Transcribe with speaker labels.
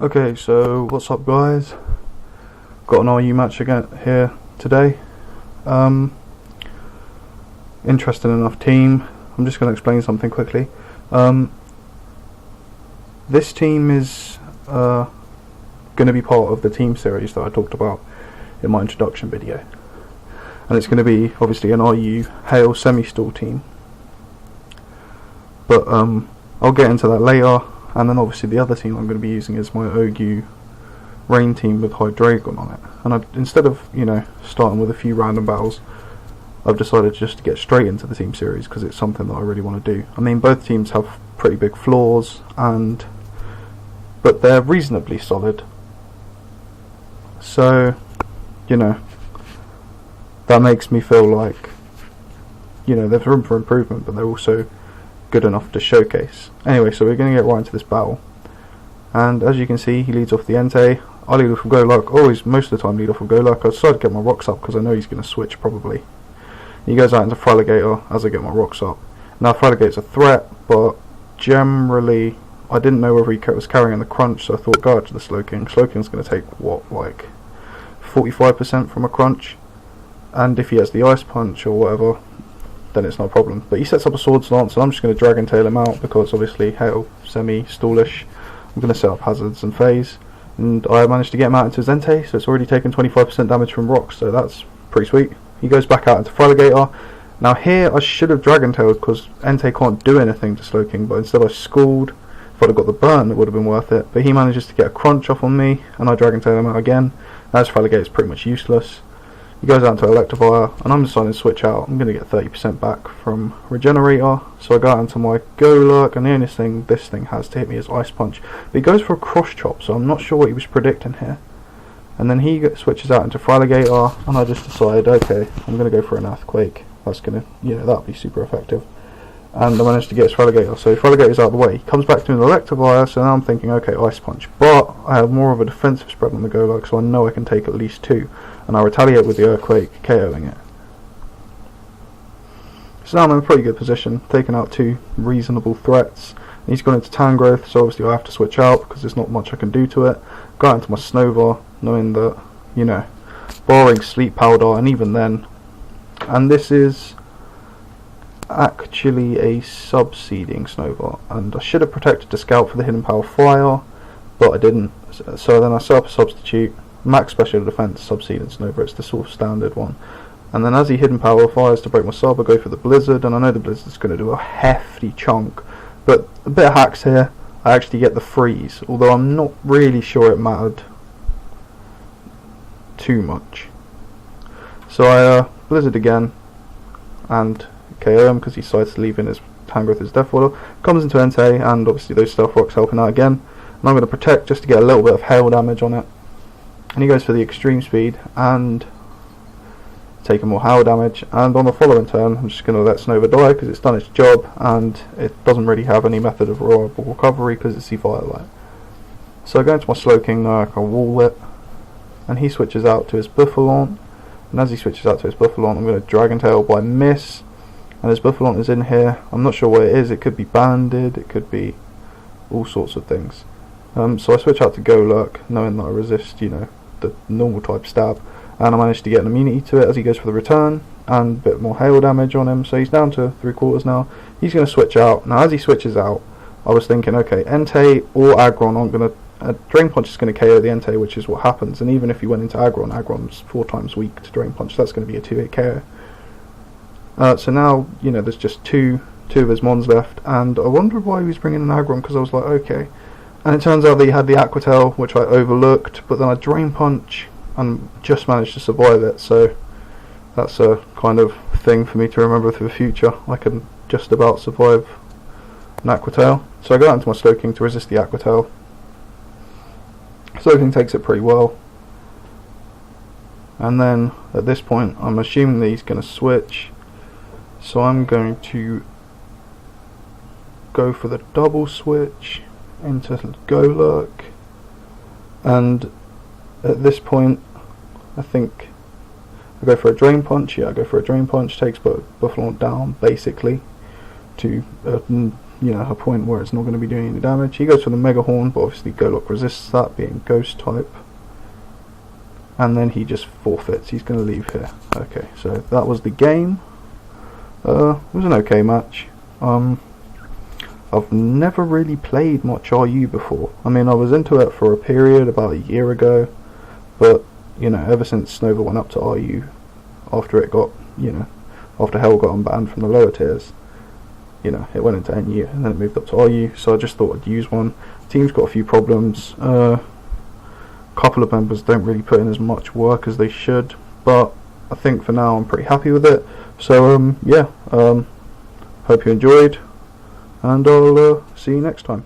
Speaker 1: Okay, so what's up guys? Got an RU match again here today. Interesting enough team. I'm just going to explain something quickly. This team is going to be part of the team series that I talked about in my introduction video. And it's going to be obviously an RU Hail semi-stall team. But I'll get into that later. And then obviously the other team I'm going to be using is my OU Rain team with High Dragon on it. And instead of, starting with a few random battles, I've decided just to get straight into the team series because it's something that I really want to do. I mean, both teams have pretty big flaws, but they're reasonably solid. So, that makes me feel like, there's room for improvement, but they're also good enough to showcase. Anyway, so we're going to get right into this battle. And as you can see, he leads off the Entei. I lead off with Golurk. Always, most of the time, lead off with Golurk. I decided to get my rocks up because I know he's going to switch probably. He goes out into Fraligator as I get my rocks up. Now, Fraligator's a threat, but generally, I didn't know whether he was carrying the crunch, so I thought, go out to the Slowking. Slowking's going to take, 45% from a crunch? And if he has the Ice Punch or whatever, then it's not a problem. But he sets up a Swords Lance, and I'm just going to Dragon Tail him out because obviously Hail, semi-stallish. I'm going to set up Hazards and Phase, and I managed to get him out into his Entei, so it's already taken 25% damage from rocks, so that's pretty sweet. He goes back out into Fraligator. Now here I should have Dragon Tailed because Entei can't do anything to Slowking, but instead I Scald. If I'd have got the burn, it would have been worth it. But he manages to get a crunch off on me, and I Dragon Tail him out again. Now his Fraligator is pretty much useless. He goes out into Electivire, and I'm deciding to switch out. I'm going to get 30% back from Regenerator, so I go out into my Golurk, and the only thing this thing has to hit me is Ice Punch. But he goes for a Cross Chop, so I'm not sure what he was predicting here. And then he switches out into Fraligator, and I just decide, okay, I'm going to go for an Earthquake. That's going to, that'll be super effective. And I managed to get his Fraligator, so Fraligator's out of the way. He comes back to an Electivire, so now I'm thinking, okay, Ice Punch. But I have more of a defensive spread on the Golurk, so I know I can take at least 2. And I retaliate with the Earthquake, KOing it. So now I'm in a pretty good position, taking out 2 reasonable threats. And he's gone into Tangrowth, so obviously I have to switch out because there's not much I can do to it. Go out into my Snover, knowing that, barring Sleep Powder, and even then. And this is actually a Subseeding Snover, and I should have protected the Scout for the Hidden Power Fire, but I didn't. So then I set up a Substitute. Max Special Defense, Subseeding Snover, it's the sort of standard one. And then as he Hidden Power Fires to break my sub, I go for the Blizzard, and I know the Blizzard's going to do a hefty chunk. But a bit of hacks here, I actually get the Freeze, although I'm not really sure it mattered too much. So I Blizzard again, and KO him because he decides to leave in his Tangrowth as Death Water. Comes into Entei, and obviously those Stealth Rocks helping out again. And I'm going to Protect just to get a little bit of hail damage on it. And he goes for the Extreme Speed and taking more hail damage. And on the following turn, I'm just going to let Snover die because it's done its job, and it doesn't really have any method of reliable recovery because it's the Firelight. So I go into my Slowking now, I can wall it, and he switches out to his Buffalon. And as he switches out to his Buffalon, I'm going to Dragon Tail by miss. And his Buffalon is in here. I'm not sure what it is. It could be banded, it could be all sorts of things. So I switch out to Golurk, knowing that I resist, the normal type stab, and I managed to get an immunity to it as he goes for the return, and a bit more hail damage on him, so he's down to 3/4 now. He's going to switch out. Now as he switches out, I was thinking, okay, Entei or Aggron, I'm going to Drain Punch is going to KO the Entei, which is what happens, and even if he went into Aggron, Aggron's 4 times weak to Drain Punch, that's going to be a 2-hit KO. So now, there's just two of his mons left, and I wondered why he was bringing in Aggron, because I was like, okay. And it turns out that he had the Aqua Tail, which I overlooked, but then I Drain Punch and just managed to survive it, so that's a kind of thing for me to remember for the future. I can just about survive an Aqua Tail. So I go out into my Slowking to resist the Aqua Tail. Slowking takes it pretty well. And then at this point I'm assuming that he's going to switch, so I'm going to go for the double switch into Golurk, and at this point I think I go for a Drain Punch. I go for a Drain Punch, takes Buffalon down basically to you know, a point where it's not going to be doing any damage. He goes for the Mega Horn, but obviously Golok resists that, being Ghost type. And then he just forfeits. He's going to leave here. Okay, so that was the game. It was an okay match. I've never really played much RU before. I mean, I was into it for a period about a year ago, but you know, ever since Nova went up to RU, after it got, you know, after Hell got unbanned from the lower tiers, you know, it went into NU and then it moved up to RU. So I just thought I'd use one. The team's got a few problems. Couple of members don't really put in as much work as they should, but I think for now I'm pretty happy with it. So yeah, hope you enjoyed, and I'll see you next time.